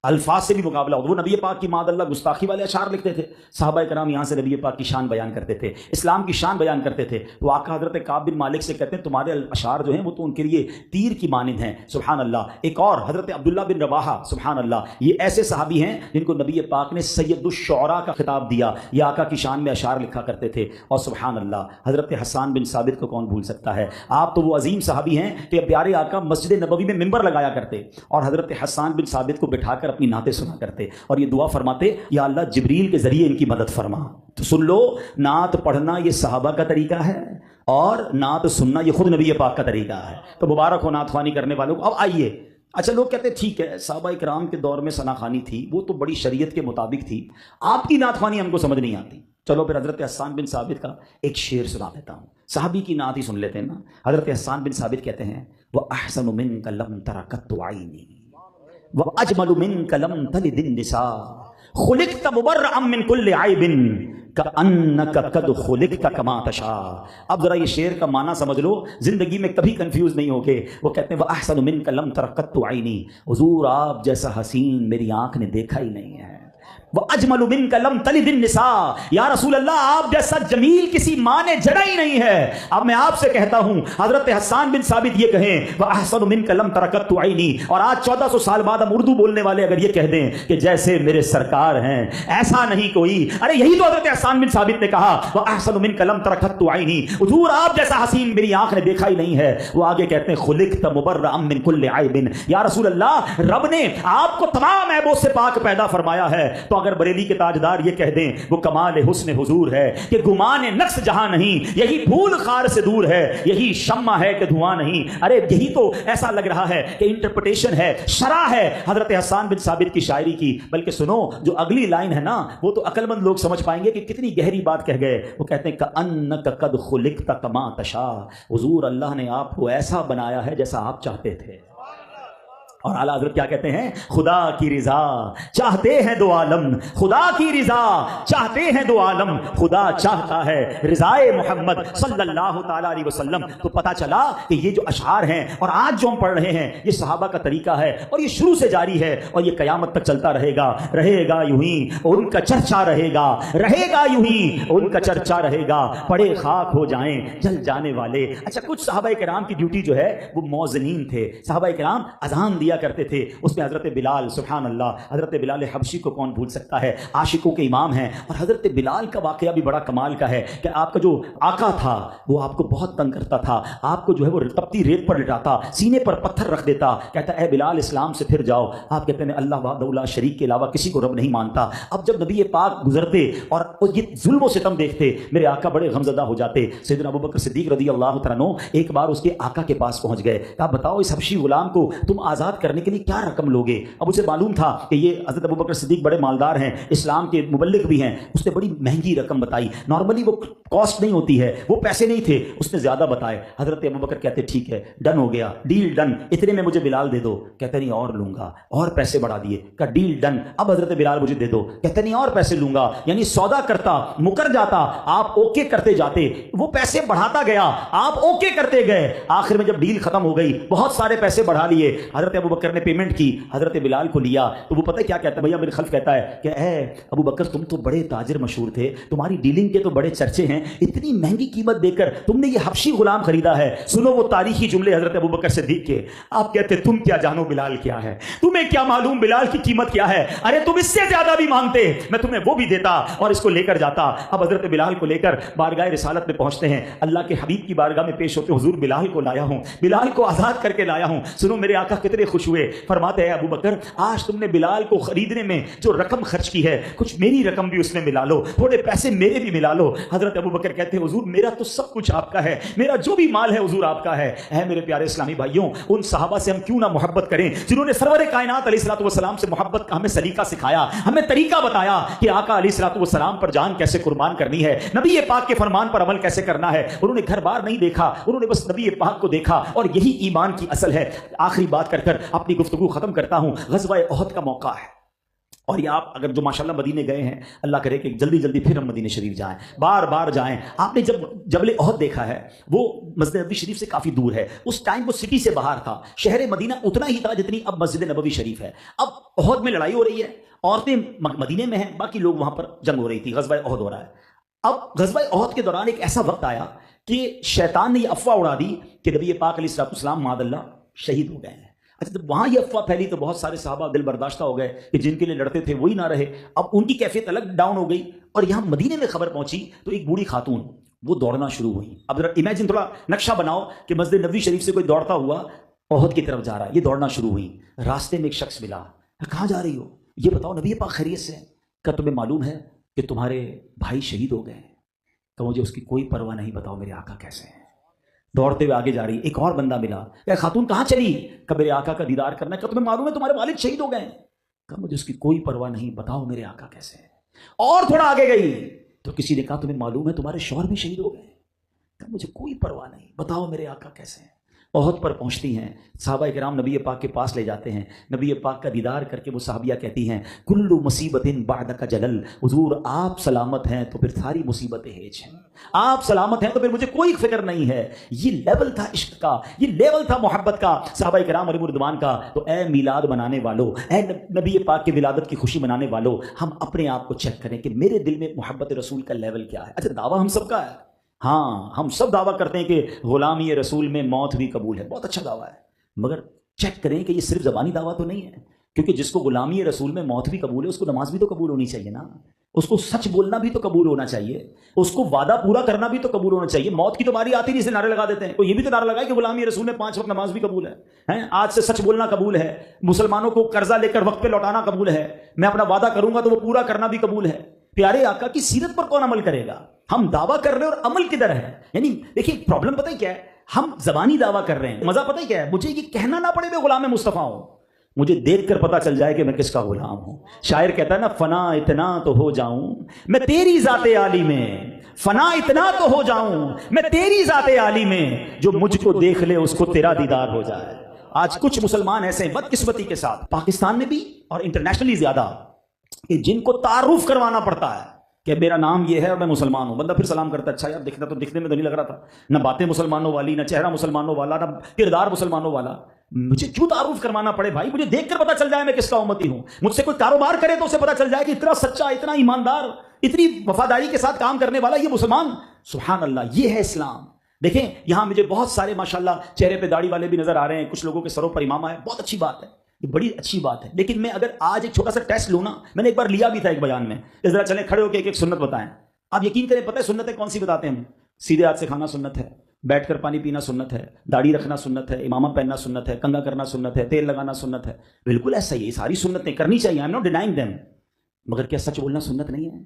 الفاظ سے بھی مقابلہ ہوتا۔ وہ نبی پاک کی معاذ اللہ گستاخی والے اشعار لکھتے تھے، صحابہ کرام یہاں سے نبی پاک کی شان بیان کرتے تھے، اسلام کی شان بیان کرتے تھے۔ تو آقا حضرت کعب بن مالک سے کہتے ہیں تمہارے اشعار جو ہیں وہ تو ان کے لیے تیر کی مانند ہیں، سبحان اللہ۔ ایک اور حضرت عبداللہ بن رواحہ، سبحان اللہ، یہ ایسے صحابی ہیں جن کو نبی پاک نے سید الشعراء کا خطاب دیا، یہ آقا کی شان میں اشعار لکھا کرتے تھے۔ اور سبحان اللہ حضرت حسان بن ثابت کو کون بھول سکتا ہے؟ آپ تو وہ عظیم صحابی ہیں کہ پیارے آقا مسجد نبوی میں ممبر لگایا کرتے اور حضرت حسان بن ثابت کو بٹھا کر اپنی نعتیں سنا کرتے اور یہ دعا فرماتے یا اللہ جبریل کے ذریعے ان کی مدد فرما۔ تو سن لو، نعت پڑھنا یہ صحابہ کا طریقہ ہے اور نعت سننا یہ خود نبی پاک کا طریقہ ہے۔ تو مبارک ہو نعت خوانی کرنے والوں کو۔ اب آئیے، اچھا لوگ کہتے ہیں ٹھیک ہے صحابہ کرام کے دور میں ثنا خوانی تھی، وہ تو بڑی شریعت کے مطابق تھی، آپ کی نعت خوانی ہم کو سمجھ نہیں آتی۔ چلو پھر حضرت حسان بن ثابت کا ایک شعر سنا دیتا ہوں، صحابی کی نعت ہی سن لیتے ہیں نا۔ حضرت حسان بن ثابت کہتے ہیں وَأَحْسَنُ مِنْكَ لَمْ تَرَ قَطُّ عَيْنِي وَأَجْمَلُ مِنْكَ لَمْ تَلِدِ النِّسَاءُ خُلِقْتَ مُبَرَّأً مِنْ كُلِّ عَيْبٍ कअन्नक कद खुलिक़्त कमा तशा। अब जरा ये शेर का माना समझ लो, जिंदगी में कभी कंफ्यूज नहीं होगे। वो कहते हैं वअहसनु मिनका लम तर क़त्तु ऐनी, हुजूर आप जैसा हसीन मेरी आंख ने देखा ही नहीं है। वो अजमलु मिनका लम तलिदिन निसा, या रसूल अल्लाह आप जैसा जमील किसी माँ ने जड़ा ही नहीं है। अब मैं आपसे कहता हूँ, हजरत हसन बिन साबित ये कहें वह अहसन मिनका लम तरकत्तु ऐनी, और आज 1400 साल बाद हम उर्दू बोलने वाले अगर ये कह दें कि जैसे मेरे सरकार हैं ऐसा नहीं कोई, अरे यही तो हजरत हसन बिन साबित ने कहा वह अहसन मिनका लम तरकत्तु ऐनी, हुजूर आप जैसा हसीन मेरी आंख ने देखा ही नहीं है। वो आगे कहते हैं खुलिक़्त मुबर्रअम मिन कुल्लि ऐबिन, या रसूल अल्लाह रब ने आपको तमाम ऐबों से पाक पैदा फरमाया है। तो अगर बरेली के ताजदार ये कह दें वो कमाल हुस्न हुजूर है कि गुमान नक्स जहां नहीं, यही फूल खार से दूर है, यही शम्मा है कि धुआं नहीं। अरे यही तो ऐसा लग रहा है कि इंटरप्रिटेशन है, शरह है हजरत हसन बिन साबित की शायरी की। बल्कि सुनो जो अगली लाइन है ना, वो तो अक्लमंद लोग समझ पाएंगे कि कितनी गहरी बात कह गए। वो कहते हैं कअन्नक कद खुलिक़्त कमा तशा, हुजूर अल्लाह ने आपको ऐसा बनाया है जैसा आप चाहते थे। और आला हज़रत क्या कहते हैं, खुदा की रिजा चाहते हैं दो आलम, खुदा की रिजा चाहते हैं दो आलम, खुदा चाहता है रिजाए मोहम्मद सल्लल्लाहु ताला अलैहि वसल्लम। तो पता चला कि ये जो अशआर हैं और आज जो हम पढ़ रहे हैं ये सहाबा का तरीका है, और ये शुरू से जारी है और ये कयामत तक चलता रहेगा। रहेगा यूं ही उनका चर्चा रहेगा, रहेगा यूं ही उनका चर्चा रहेगा, पड़े खाक हो जाएं जल जाने वाले। अच्छा, कुछ सहाबा किराम की ड्यूटी जो है वो मौज़नीन थे। सहाबा किराम अज़ान दिया करते थे, उसमें हजरत बिलाल, सुभान अल्लाह, हजरत बिलाल हबशी को कौन भूल सकता है, आशिकों के इमाम हैं। और हजरत बिलाल का वाकया भी बड़ा कमाल का है कि आपका जो आका था वो आपको बहुत तंग करता था, आपको जो है वो तपती रेत पर लिटाता, सीने पर पत्थर रख देता, कहता है बिलाल इस्लाम से फिर जाओ। आप कहते हैं अल्लाह वहदहू ला शरीक के अलावा किसी को रब नहीं मानता। अब जब नबी पाक गुजरते और ये जुल्म व सितम देखते, मेरे आका बड़े गमज़दा हो जाते। सैयदना अबू बकर सिद्दीक रज़ी अल्लाह तआला अन्हु एक बार उसके आका के पास पहुंच गए, कहा बताओ इस हबशी गुलाम को तुम आज़ाद करने के लिए क्या रकम लोगे। अब उसे मालूम था कि ये हज़रत अबू बकर सिद्दीक बड़े मालदार हैं, इस्लाम के मुबल्लिग भी हैं। उसने बड़ी महंगी रकम बताई, नॉर्मली वो कॉस्ट नहीं होती है, वो पैसे नहीं थे, उसने ज़्यादा बताए। हज़रत अबू बकर कहते ठीक है डन हो गया, डील डन, इतने में मुझे बिलाल दे दो। कहते नहीं और लूंगा, और पैसे बढ़ा दिए। कहा डील डन, अब हज़रत बिलाल मुझे दे दो। कहते नहीं और पैसे लूंगा। यानी सौदा करता, मुकर जाता, आप ओके करते जाते, वो पैसे बढ़ाता गया, आप ओके करते गए। आखिर में जब डील खत्म हो गई, बहुत सारे पैसे बढ़ा लिए, हज़रत अबू बकर ने पेमेंट की, हज़रत बिलाल को लिया। तो वो पता है क्या कहता है, भैया मेरे खल्फ कहता है कि ए अबू बकर तुम तो बड़े ताजिर मशहूर थे, तुम्हारी डीलिंग के तो बड़े चर्चे हैं, इतनी महंगी कीमत देकर तुमने ये हबशी गुलाम खरीदा है। सुनो वो तारीखी जुमले हज़रत अबू बकर सिद्दीक के। आप कहते तुम क्या जानो बिलाल क्या है, तुम्हें क्या मालूम बिलाल की कीमत क्या है। अरे तुम इससे ज्यादा भी मांगते, मैं तुम्हें वो भी देता और इसको लेकर जाता। अब हज़रत बिलाल को लेकर बारगाह रिसालत में पहुंचते हैं, अल्लाह के हबीब की बारगाह में पेश होते, हुजूर बिलाल को लाया हूं, बिलाल को आज़ाद करके लाया हूं। सुनो मेरे आका कितने खुश हुए, फरमाते हैं अबू बकर आज तुमने बिलाल को खरीदने में जो रकम खर्च की है, कुछ मेरी रकम भी उसमें मिला लो, थोड़े पैसे मेरे भी मिला लो। हजरत अबू बकर कहते हैं हुजूर मेरा तो सब कुछ आपका है, मेरा जो भी माल है हुजूर आपका है। मेरे प्यारे इस्लामी भाइयों, उन सहाबा से हम क्यों ना मोहब्बत करें जिन्होंने सरवर कायनात अलैहिस्सलातु वस्सलाम से मोहब्बत का हमें सलीका सिखाया, हमें तरीका बताया कि आका अलैहिस्सलातु वस्सलाम पर जान कैसे कुर्बान करनी है, नबी पाक के फरमान पर अमल कैसे करना है। उन्होंने घर बार नहीं देखा, उन्होंने बस नबी पाक को देखा, और यही ईमान की असल है। आखिरी बात कर अपनी गुफ्तगू खत्म करता हूं। ग़ज़वा उहद का मौका है, और ये आप अगर जो माशाल्लाह मदीने गए हैं, अल्लाह करे कि जल्दी जल्दी फिर हम मदीने शरीफ जाएं, बार बार जाएं। आपने जब जबल उहद देखा है, वो मस्जिद नबवी शरीफ से काफ़ी दूर है, उस टाइम वो सिटी से बाहर था, शहर मदीना उतना ही था जितनी अब मस्जिद नबवी शरीफ है। अब उहद में लड़ाई हो रही है, औरतें मदीने में हैं, बाकी लोग वहाँ पर जंग हो रही थी, ग़ज़वा उहद हो रहा है। अब ग़ज़वा उहद के दौरान एक ऐसा वक्त आया कि शैतान ने ये अफवाह उड़ा दी कि नबी पाक अलैहिस्सलाम मादअल्लाह शहीद हो गए हैं। अच्छा, जब वहां ये अफवाह फैली तो बहुत सारे सहाबा दिल बर्दाश्त हो गए कि जिनके लिए लड़ते थे वही ना रहे। अब उनकी कैफियत अलग डाउन हो गई, और यहाँ मदीने में खबर पहुंची तो एक बूढ़ी खातून वो दौड़ना शुरू हुई। अब जरा इमेजिन, थोड़ा नक्शा बनाओ कि मस्जिद नबवी शरीफ से कोई दौड़ता हुआ उहद की तरफ जा रहा है, ये दौड़ना शुरू हुई। रास्ते में एक शख्स मिला, कहाँ जा रही हो, ये बताओ नबी पाक खैरियत से? क्या तुम्हें मालूम है कि तुम्हारे भाई शहीद हो गए? तो मुझे उसकी कोई परवाह नहीं, बताओ मेरे आका कैसे हैं। दौड़ते हुए आगे जा रही। एक और बंदा मिला, क्या खातून कहाँ चली? कब मेरे आका का दीदार करना है। क्या तुम्हें मालूम है तुम्हारे वालिद शहीद हो गए? कब मुझे उसकी कोई परवाह नहीं, बताओ मेरे आका कैसे है। और थोड़ा आगे गई तो किसी ने कहा तुम्हें मालूम है तुम्हारे शौहर भी शहीद हो गए? कब मुझे कोई परवाह नहीं, बताओ मेरे आका कैसे हैं। ओहद पर पहुंचती हैं, सहाबा किराम नबी पाक के पास ले जाते हैं, नबी पाक का दीदार करके वो साहबिया कहती हैं कुल्लु मुसीबतिन बादका जलल, हुजूर आप सलामत हैं तो फिर सारी मुसीबतें हेज हैं, आप सलामत हैं तो फिर मुझे कोई फिक्र नहीं है। ये लेवल था इश्क का, ये लेवल था मोहब्बत का सहाबा किराम अलैहिमुर्रिदवान का। तो ए मिलाद बनाने वालों, ए नबी पाक की विलादत की खुशी मनाने वालों, हम अपने आप को चेक करें कि मेरे दिल में मोहब्बत रसूल का लेवल क्या है। अच्छा, दावा हम सबका है, हाँ हम सब दावा करते हैं कि गुलामी रसूल में मौत भी कबूल है, बहुत अच्छा दावा है, मगर चेक करें कि ये सिर्फ ज़बानी दावा तो नहीं है, क्योंकि जिसको गुलामी रसूल में मौत भी कबूल है उसको नमाज भी तो कबूल होनी चाहिए ना, उसको सच बोलना भी तो कबूल होना चाहिए, उसको वादा पूरा करना भी तो कबूल होना चाहिए। मौत की तो बारी आती नहीं, इसे नारे लगा देते हैं, तो ये भी तो नारा लगाए कि गुलामी रसूल में 5 वक्त नमाज भी कबूल है, हैं आज से सच बोलना कबूल है, मुसलमानों को कर्जा लेकर वक्त पे लौटाना कबूल है, मैं अपना वादा करूंगा तो वो पूरा करना भी कबूल है। प्यारे आका की सीरत पर कौन अमल करेगा? हम दावा कर रहे हैं और अमल किधर है? यानी देखिए प्रॉब्लम पता है क्या है, हम जबानी दावा कर रहे हैं, मजा पता है क्या है, मुझे ये कहना ना पड़े मैं गुलाम मुस्तफा हूं, मुझे देखकर पता चल जाए कि मैं किसका गुलाम हूं। शायर कहता है ना, फना इतना तो हो जाऊं मैं तेरी जाते आली में, फना इतना तो हो जाऊं मैं तेरी जाते आली में, जो मुझको देख ले उसको तेरा दीदार हो जाए। आज कुछ मुसलमान ऐसे हैं बदकिस्मती के साथ, पाकिस्तान में भी और इंटरनेशनली ज्यादा, कि जिनको तारुफ करवाना पड़ता है कि मेरा नाम ये है और मैं मुसलमान हूं। बंदा फिर सलाम करता है, अच्छा यार दिखना तो दिखने में तो नहीं लग रहा था, ना बातें मुसलमानों वाली, ना चेहरा मुसलमानों वाला, ना किरदार मुसलमानों वाला, मुझे क्यों तारुफ करवाना पड़े भाई, मुझे देखकर पता चल जाए मैं किसका उम्मती हूं। मुझसे कोई कारोबार करे तो उसे पता चल जाए कि इतना सच्चा, इतना ईमानदार, इतनी वफादारी के साथ काम करने वाला ये मुसलमान, सुभान अल्लाह, ये है इस्लाम। देखें यहां मुझे बहुत सारे माशाल्लाह चेहरे पे दाढ़ी वाले भी नजर आ रहे हैं, कुछ लोगों के सरों पर इमामा है, बहुत अच्छी बात है, ये बड़ी अच्छी बात है। लेकिन मैं अगर आज एक छोटा सा टेस्ट लूँ ना, मैंने एक बार लिया भी था एक बयान में, जरा चले खड़े होकर एक एक सुन्नत बताएं। आप यकीन करें, पता है सुन्नतें कौन सी बताते हैं हम? सीधे हाथ से खाना सुन्नत है, बैठकर पानी पीना सुन्नत है, दाढ़ी रखना सुन्नत है, इमामा पहनना सुन्नत है, कंघा करना सुन्नत है, तेल लगाना सुन्नत है। बिल्कुल ऐसा ही है, सारी सुन्नतें करनी चाहिए, I am not denying them, मगर क्या सच बोलना सुन्नत नहीं है?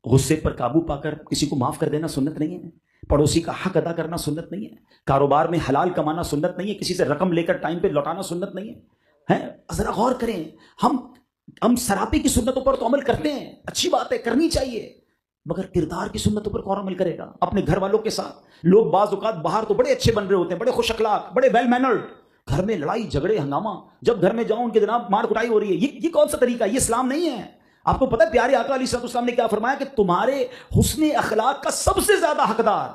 गुस्से पर काबू पाकर किसी को माफ कर देना सुन्नत नहीं है? पड़ोसी का हक अदा करना सुन्नत नहीं है? कारोबार में हलाल कमाना सुन्नत नहीं है? किसी से रकम लेकर टाइम पे लौटाना सुन्नत नहीं है? जरा गौर करें, हम सरापी की सुन्नतों पर तो अमल करते हैं, अच्छी बात है, करनी चाहिए, मगर किरदार की सुन्नतों पर कौन अमल करेगा? अपने घर वालों के साथ लोग बाज़ औक़ात बाहर तो बड़े अच्छे बन रहे होते हैं, बड़े खुश अखलाक, बड़े वेल मैनर्ड, घर में लड़ाई झगड़े हंगामा, जब घर में जाओ उनके जनाब मार कुटाई हो रही है। ये कौन सा तरीका? ये इस्लाम नहीं है। आपको पता है प्यारे आका अलैहिस्सलाम ने क्या फरमाया कि तुम्हारे हुस्ने अखलाक का सबसे ज्यादा हकदार,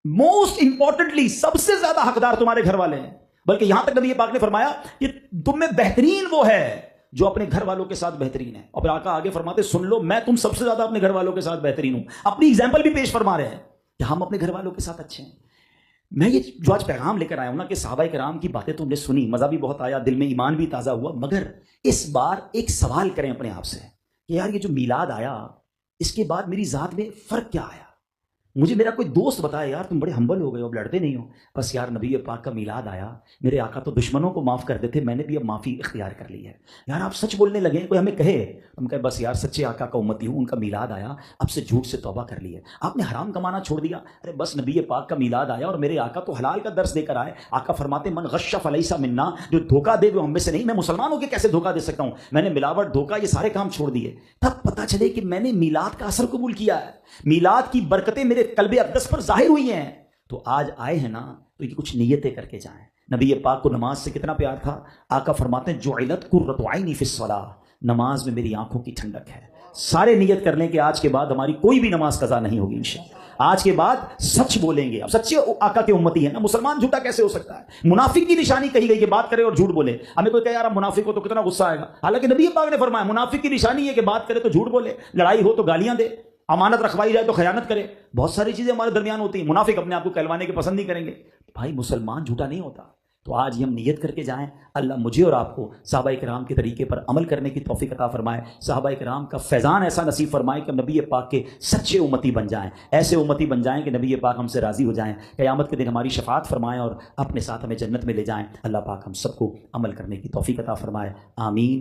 मोस्ट इंपॉर्टेंटली सबसे ज्यादा हकदार तुम्हारे घर वाले हैं। बल्कि यहां तक नबी पाक ने फरमाया कि तुम में बेहतरीन वो है जो अपने घर वालों के साथ बेहतरीन है। और आका आगे फरमाते, सुन लो मैं तुम सबसे ज्यादा अपने घर वालों के साथ बेहतरीन हूं। अपनी एग्जाम्पल भी पेश फरमा रहे हैं कि हम अपने घर वालों के साथ अच्छे हैं। मैं ये जो आज पैगाम लेकर आया हूं ना, कि सहाबा किराम की बातें तो हमने सुनी, मजा भी बहुत आया, दिल में ईमान भी ताजा हुआ, मगर इस बार एक सवाल करें अपने आप से कि यार ये जो मीलाद आया, इसके बाद मेरी जात में फर्क क्या आया? मुझे मेरा कोई दोस्त बताया, यार तुम बड़े हम्बल हो गए हो, अब लड़ते नहीं हो। बस यार नबी पाक का मीलाद आया, मेरे आका तो दुश्मनों को माफ़ कर देते, मैंने भी अब माफ़ी इख्तियार कर ली है। यार आप सच बोलने लगे, कोई हमें कहे, हम कहे बस यार सच्चे आका का उम्मती हूँ, उनका मीलाद आया, अब से झूठ से तौबा कर ली है। आपने हराम कमाना छोड़ दिया, अरे बस नबी पाक का मीलाद आया और मेरे आका तो हलाल का दर्स देकर आए। आका फरमाते, मन गश्शा फलैसा मिन्ना, जो धोखा दे वो हम में से नहीं। मैं मुसलमान होकर कैसे धोखा दे सकता हूँ? मैंने मिलावट, धोखा, ये सारे काम छोड़ दिए। तब पता चले कि मैंने मीलाद का असर कबूल किया है, मीलाद की बरकतें मेरे कल्बे अक़दस पर जाहिर हुई हैं। तो आज आए हैं ना, तो ये कुछ नियतें करके जाएं। नबी पाक को नमाज से कितना प्यार था। आका फरमाते हैं, जुइलत कुर्रतु ऐनी फिस्सलाह, नमाज में मेरी आंखों की ठंडक है। सारे नियत कर लें कि आज के बाद हमारी कोई भी नमाज कज़ा नहीं होगी इंशाअल्लाह। आज के बाद सच बोलेंगे। अब सच्चे आका के उम्मती है ना, मुसलमान झूठा कैसे हो सकता है? मुनाफिक की निशानी कही गई कि बात करे और झूठ बोले। हमें कोई कहे यार मुनाफिक हो तो कितना गुस्सा आएगा, हालांकि नबी पाक ने फरमाया मुनाफिक की निशानी है कि बात करे तो झूठ बोले, लड़ाई हो तो गालियां दे, अमानत रखवाई जाए तो खयानत करे। बहुत सारी चीजें हमारे दरमियान होती हैं। मुनाफिक अपने आप को कहलवाने के पसंद नहीं करेंगे। भाई मुसलमान झूठा नहीं होता। तो आज ही हम नियत करके जाएं, अल्लाह मुझे और आपको सहाबा किराम के तरीके पर अमल करने की तौफीक अता फरमाए। सहाबा किराम का फैज़ान ऐसा नसीब फरमाए कि नबी पाक के सच्चे उम्मती बन जाएं, ऐसे उम्मती बन जाएं कि नबी पाक हमसे राज़ी हो जाएं, क़यामत के दिन हमारी शफाअत फरमाएं और अपने साथ हमें जन्नत में ले जाएं। अल्लाह पाक हम सबको अमल करने की तौफीक अता फरमाए, आमीन।